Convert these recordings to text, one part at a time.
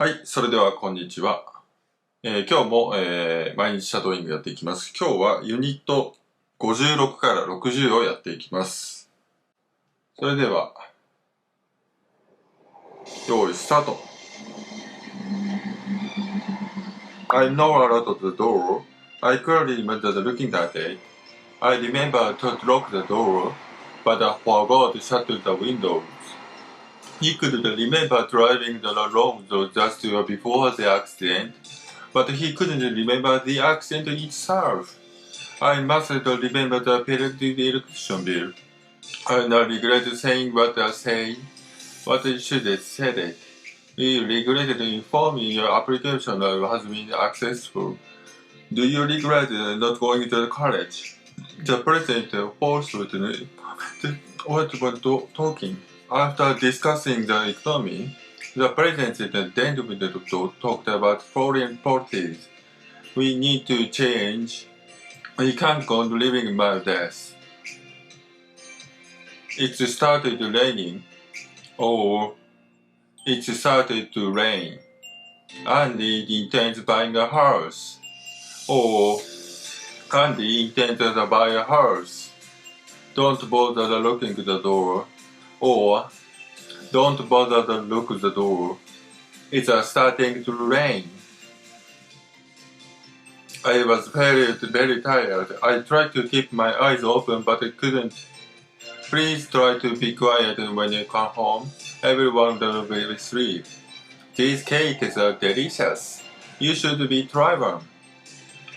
はい、それではこんにちは。今日も、毎日シャドーイングやっていきます。今日はユニット56から60をやっていきます。それでは、用意スタート。I know a lot of the door. I clearly remember looking at it. I remember to lock the door, but I forgot to shut the windows. He couldn't remember driving the wrong road just before the accident, but he couldn't remember the accident itself. I must remember the penalty election bill. I now regret saying what I say, what I should have said it. We regret informing your application has been successful. Do you regret not going to college? The president forced what was talking. After discussing the economy, the president then talked about foreign policies. We need to change. We can't go on living by death. It started raining. Or it started to rain. Andy intends buying a house. Or Andy intends to buy a house. Don't bother locking the door. Or don't bother to lock the door. It's starting to rain. I was very tired. I tried to keep my eyes open but I couldn't. Please try to be quiet when you come home. Everyone will be asleep. These cakes are delicious. You should try one.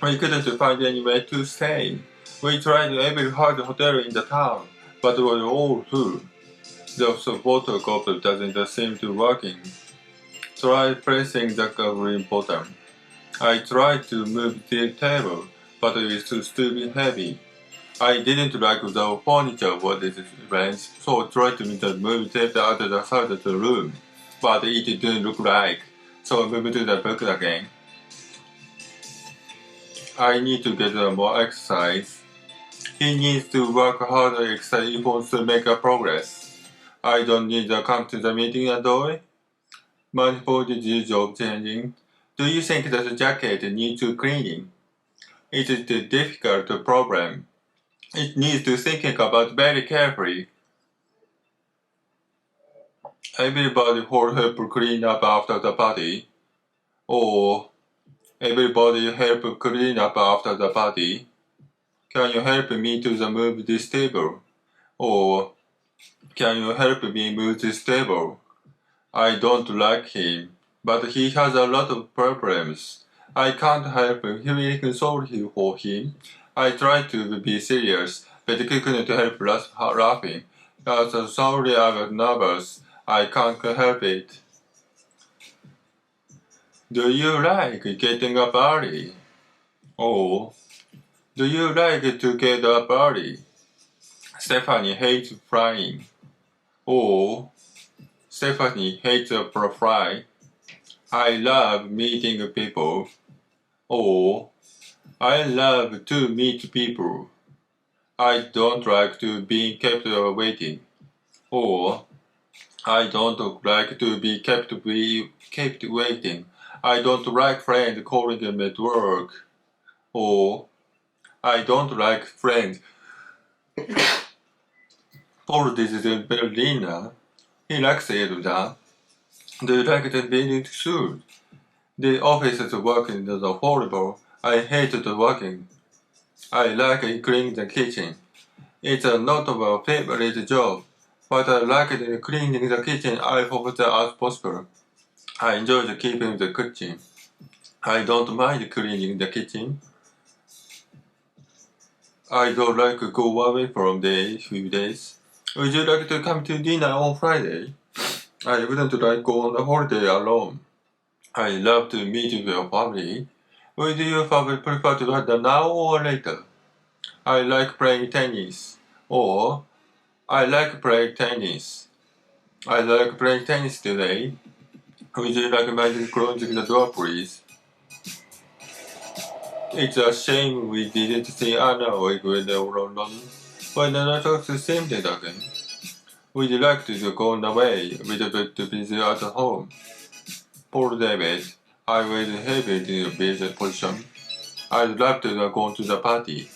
We couldn't find anywhere to stay. We tried every hard hotel in the town, but we were all full. The photocopy doesn't seem to working. Try pressing the green button. I tried to move the table, but it was too heavy. I didn't like the furniture for this range, so I tried to move the table out the side of the room, but it didn't look like, so I moved to the book again. I need to get more exercise. He needs to work harder exercise if he wants to make a progress. I don't need to come to the meeting at all. Mindful job changing. Do you think that the jacket needs cleaning? It is a difficult problem. It needs to thinking about very carefully. Everybody help clean up after the party. Or everybody help clean up after the party. Can you help me to move this table? Or can you help me move this table? I don't like him, but he has a lot of problems. I can't help feeling sorry for him. I tried to be serious, but I couldn't help laughing. I'm sorry, I was nervous. I can't help it. Do you like getting up early? Or do you like to get up early? Stephanie hates flying. Or Stephanie hates a fly. I love meeting people. Or I love to meet people. I don't like to be kept waiting. Or I don't like to be kept waiting. I don't like friends calling me at work. Or I don't like friends. Paul is a ballerina. He likes Elda. Do you like the building too? The office's working is horrible. I hate the working. I like cleaning the kitchen. It's not a favorite job, but I like cleaning the kitchen as often as possible. I enjoy keeping the kitchen. I don't mind cleaning the kitchen. I don't like to go away from the few days. Would you like to come to dinner on Friday? I wouldn't like go on a holiday alone. I love to meet your family. Would you prefer to do that now or later? I like playing tennis. Or I like playing tennis. I like playing tennis today. Would you like me closing the door, please? It's a shame we didn't see Anna when I talked to same day again. Would you like to go away with to visit at home? Paul David, I was heavily in this position. I'd love to go to the party,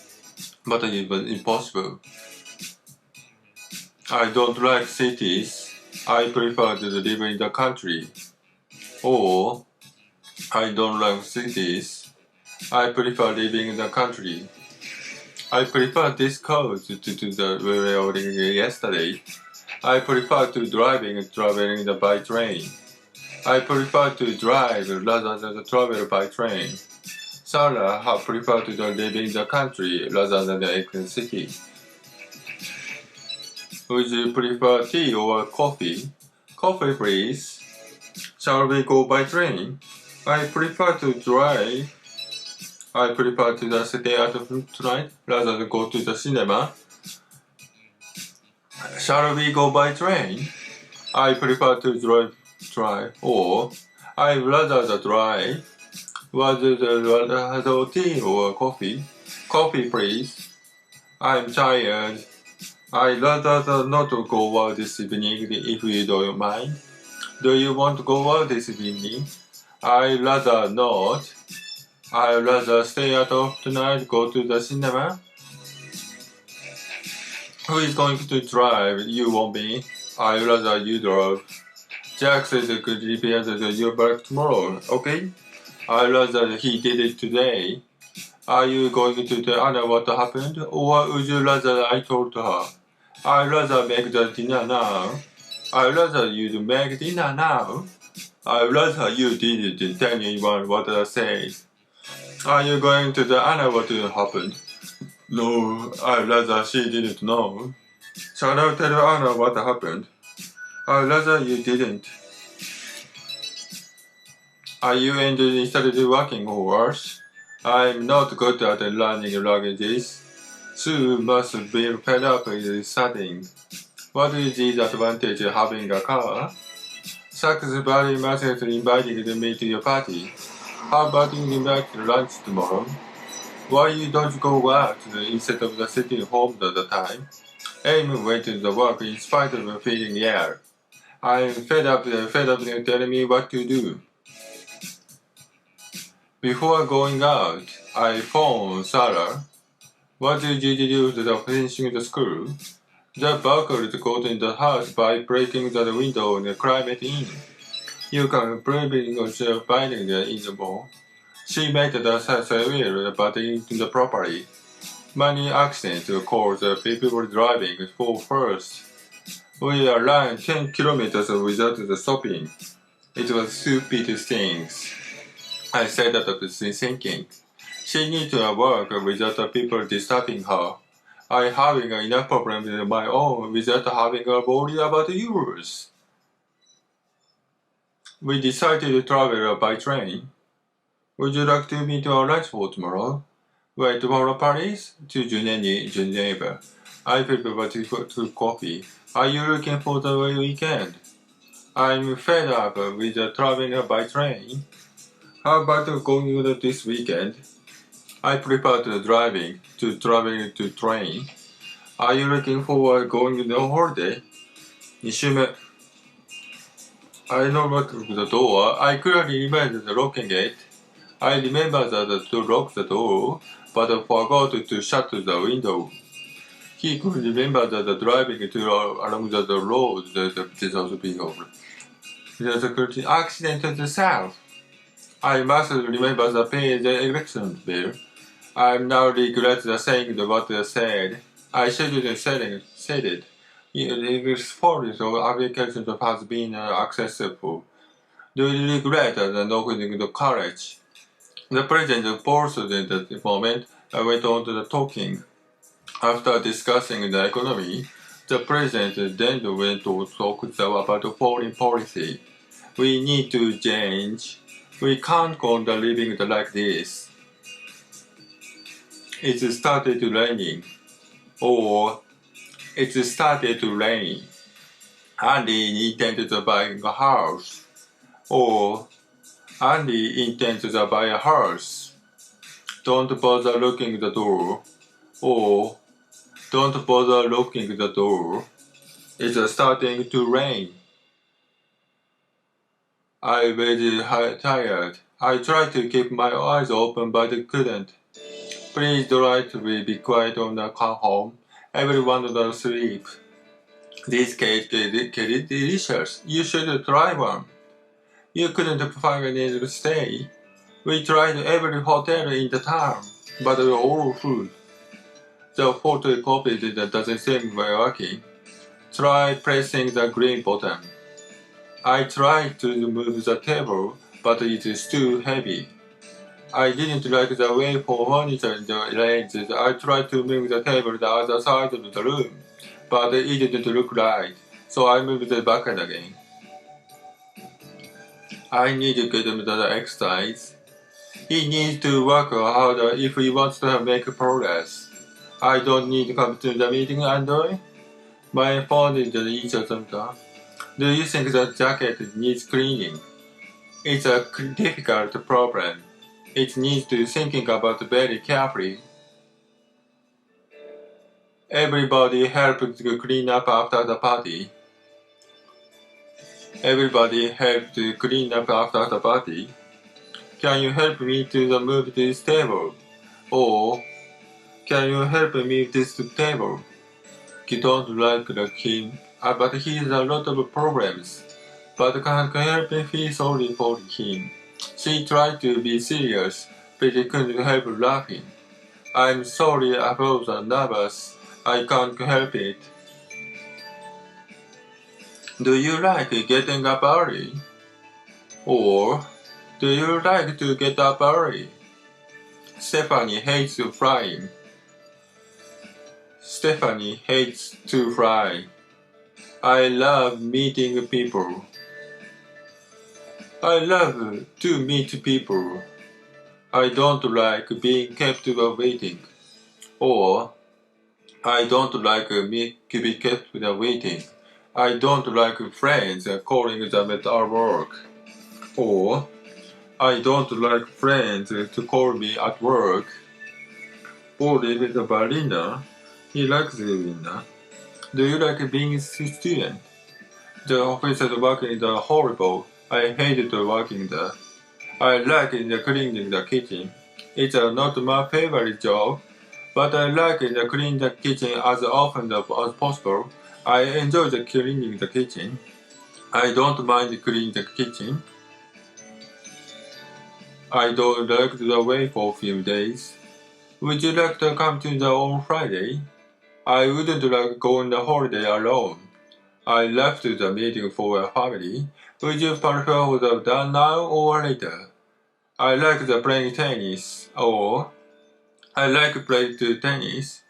but it was impossible. I don't like cities. I prefer to live in the country. Or, I don't like cities. I prefer living in the country. I prefer this coat to the wearing yesterday. I prefer to traveling by train. I prefer to drive rather than travel by train. Sarah prefer to live in the country rather than the city. Would you prefer tea or coffee? Coffee, please. Shall we go by train? I prefer to drive. I prefer to stay at home tonight rather than go to the cinema. Shall we go by train? I prefer to drive. Or, I'd rather drive. Would you rather have tea or coffee? Coffee, please. I'm tired. I'd rather not go out this evening if you don't mind. Do you want to go out this evening? I'd rather not. I'd rather stay at home tonight, go to the cinema. Who is going to drive? You won't be. I'd rather you drive. Jack said he could repair your bike tomorrow, okay? I'd rather he did it today. Are you going to tell Anna what happened? Or would you rather I told her? I'd rather make the dinner now. I'd rather you make dinner now. I'd rather you didn't tell anyone what I said. Are you going to tell Anna what happened? No, I'd rather she didn't know. Shall I tell Anna what happened? I'd rather you didn't. Are you interested in working hours? I'm not good at learning languages. Sue must be fed up with studying. What is the advantage of having a car? Thanks very much for inviting me to your party. How about you invite lunch tomorrow? Why you don't go out instead of sitting home all the time? Amy went to the work in spite of feeling ill. I'm fed up telling me what to do. Before going out, I phoned Sarah. What did you do to finishing the school? The burglars got in the house by breaking the window and climbed in. You can prove yourself biting in the wall. She made the severe but into the property. Many accidents caused people driving for first. We ran 10 kilometers without stopping. It was stupid things. I said that thinking. She needs to work without people disturbing her. I'm having enough problems of my own without having a worry about yours. We decided to travel by train. Would you like to meet our lunch for tomorrow? Wait, tomorrow Paris? To Geneva. I prefer to coffee. Are you looking for the weekend? I'm fed up with traveling by train. How about going this weekend? I prefer to traveling to train. Are you looking forward going on holiday? 2週目 I knocked the door. I clearly remember locking it. I remember to lock the door, but forgot to shut the window. He could remember that driving along the road without people. There's an accident to the south. I must remember to pay the election bill. I now regret saying what I said. I shouldn't have said it. English forest of applications has been accessible. Do you regret not going to college? The president paused at the moment. I went on to the talking. After discussing the economy, the president then went to talk about foreign policy. We need to change. We can't go on living like this. It started raining. Or it started to rain. Andy intended to buy a house. Or Andy intends to buy a house. Don't bother locking the door. Or don't bother locking the door. It's starting to rain. I was tired. I tried to keep my eyes open but couldn't. Please try to be quiet on the car home. Everyone was asleep. This cake is delicious. You should try one. You couldn't find any to stay. We tried every hotel in the town, but they were all full. The photocopy doesn't seem working. Try pressing the green button. I tried to move the table, but it is too heavy. I didn't like the way for furniture in the ranges. I tried to move the table to the other side of the room, but it didn't look right, so I moved it back again. I need to get him the exercise. He needs to work harder if he wants to make progress. I don't need to come to the meeting, Andrew. My phone is easier. Do you think the jacket needs cleaning? It's a difficult problem. It needs to thinking about very carefully. Everybody help to clean up after the party. Everybody help to clean up after the party. Can you help me to move this table? Or can you help me with this table? You don't like him, but he has a lot of problems. But can't help me feel sorry for him. She tried to be serious, but she couldn't help laughing. I'm sorry I was nervous. I can't help it. Do you like getting up early? Or do you like to get up early? Stephanie hates flying. Stephanie hates to fly. I love meeting people. I love to meet people. I don't like being kept waiting. Or I don't like to be kept waiting. I don't like friends calling them at our work. Or I don't like friends to call me at work. Or with the ballerina. He likes the ballerina. Do you like being a student? The office working is horrible. I hated working there. I like cleaning the kitchen. It's not my favorite job, but I like cleaning the kitchen as often as possible. I enjoy cleaning the kitchen. I don't mind cleaning the kitchen. I don't like the way for a few days. Would you like to come to the on Friday? I wouldn't like going on holiday alone. I left the meeting for a family. Would you prefer that now or later? I like playing tennis. Or I like playing tennis.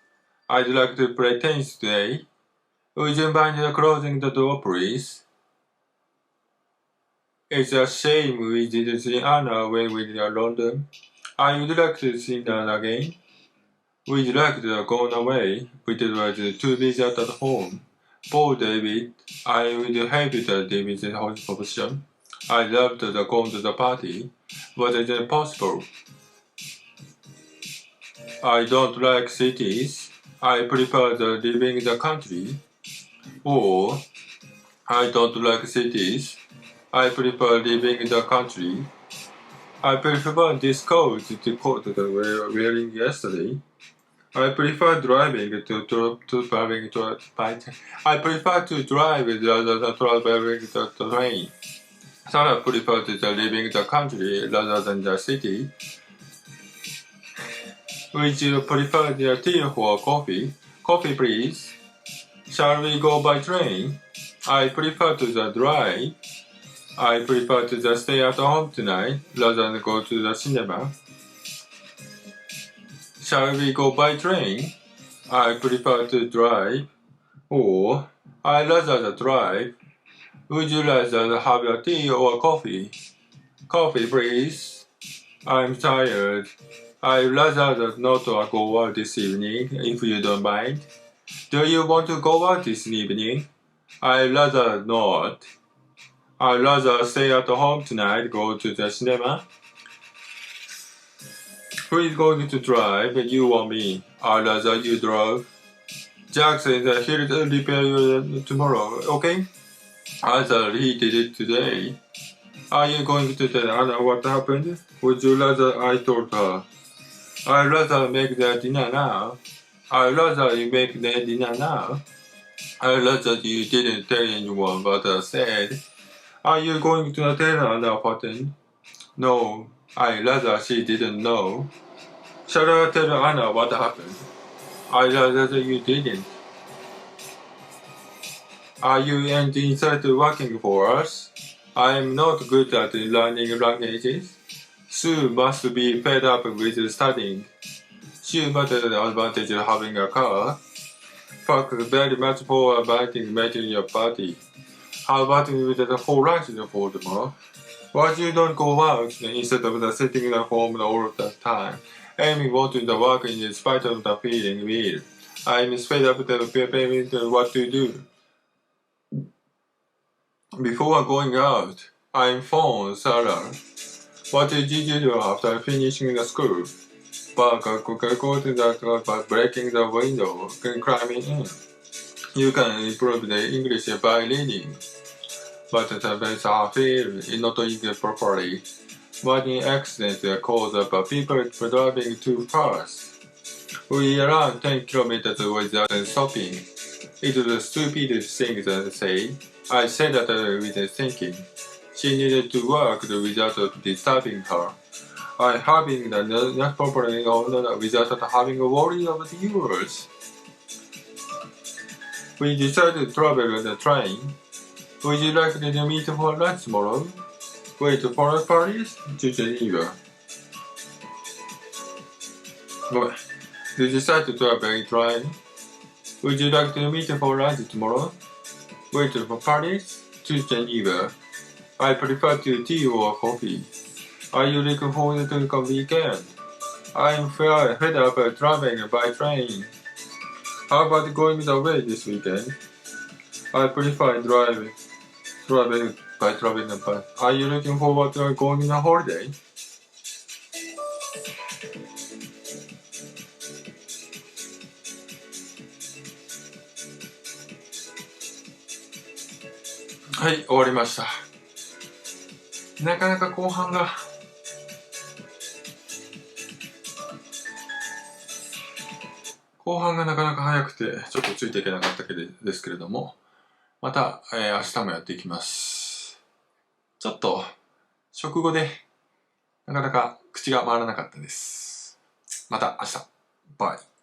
I'd like to play tennis today. Would you mind closing the door, please? It's a shame we didn't see Anna when we were in London. I would like to see Anna again. We'd like to go away, but it was too busy at home. Poor David. I would hate David's position. I loved going to the party, but it's impossible. I don't like cities. I prefer living in the country. Or I don't like cities. I prefer living in the country. I prefer this coat to the coat that we were wearing yesterday. I prefer driving to I prefer to drive rather than traveling the train. Sarah prefers living in the country rather than the city. Would you prefer the tea or coffee? Coffee, please. Shall we go by train? I prefer to drive. I prefer to stay at home tonight rather than go to the cinema. Shall we go by train? I prefer to drive. Or I rather drive. Would you rather have a tea or coffee? Coffee, please. I'm tired. I'd rather not go out this evening, if you don't mind. Do you want to go out this evening? I'd rather not. I'd rather stay at home tonight, go to the cinema. Who is going to drive, you or me? I'd rather you drove. Jackson said he'll repair you tomorrow, okay? I thought he did it today. Are you going to tell Anna what happened? Would you rather I told her? I'd rather make the dinner now. I'd rather you make the dinner now. I'd rather you didn't tell anyone what I said. Are you going to tell Anna what happened? No, I'd rather she didn't know. Shall I tell Anna what happened? I'd rather you didn't. Are you interested in working for us? I'm not good at learning languages. Sue must be fed up with studying. Sue must have the advantage of having a car. Thanks very much for making your party. How about we do the whole lunch for tomorrow? Why you don't go out instead of sitting at home all the time? Amy wanted to work in spite of the feeling weird. I'm fed up with what to do. Before going out, I phoned Sarah. What did you do after finishing the school? Go to the breaking the window and climbing in. You can improve the English by reading, but the best I feel is not doing it properly. One accident caused by people driving too fast. We ran 10 kilometers without stopping. It was a stupid thing to say. I said that with thinking. She needed to work without disturbing her. I having the not problem without having a worry about yours. We decided to travel on the train. Would you like to meet for lunch tomorrow? Wait for Paris to Geneva. We decided to travel in train. Would you like to meet for lunch tomorrow? Wait for Paris to Geneva. I prefer tea or coffee. Are you looking forward to the weekend? I'm fed up traveling by train. How about going away this weekend? I prefer traveling by traveling by. Are you looking forward to going on a holiday? はい、終わりました。なかなか後半がなかなか早くてちょっとついていけなかったですけれども、また、明日もやっていきます。ちょっと食後でなかなか口が回らなかったです。また明日。バイ。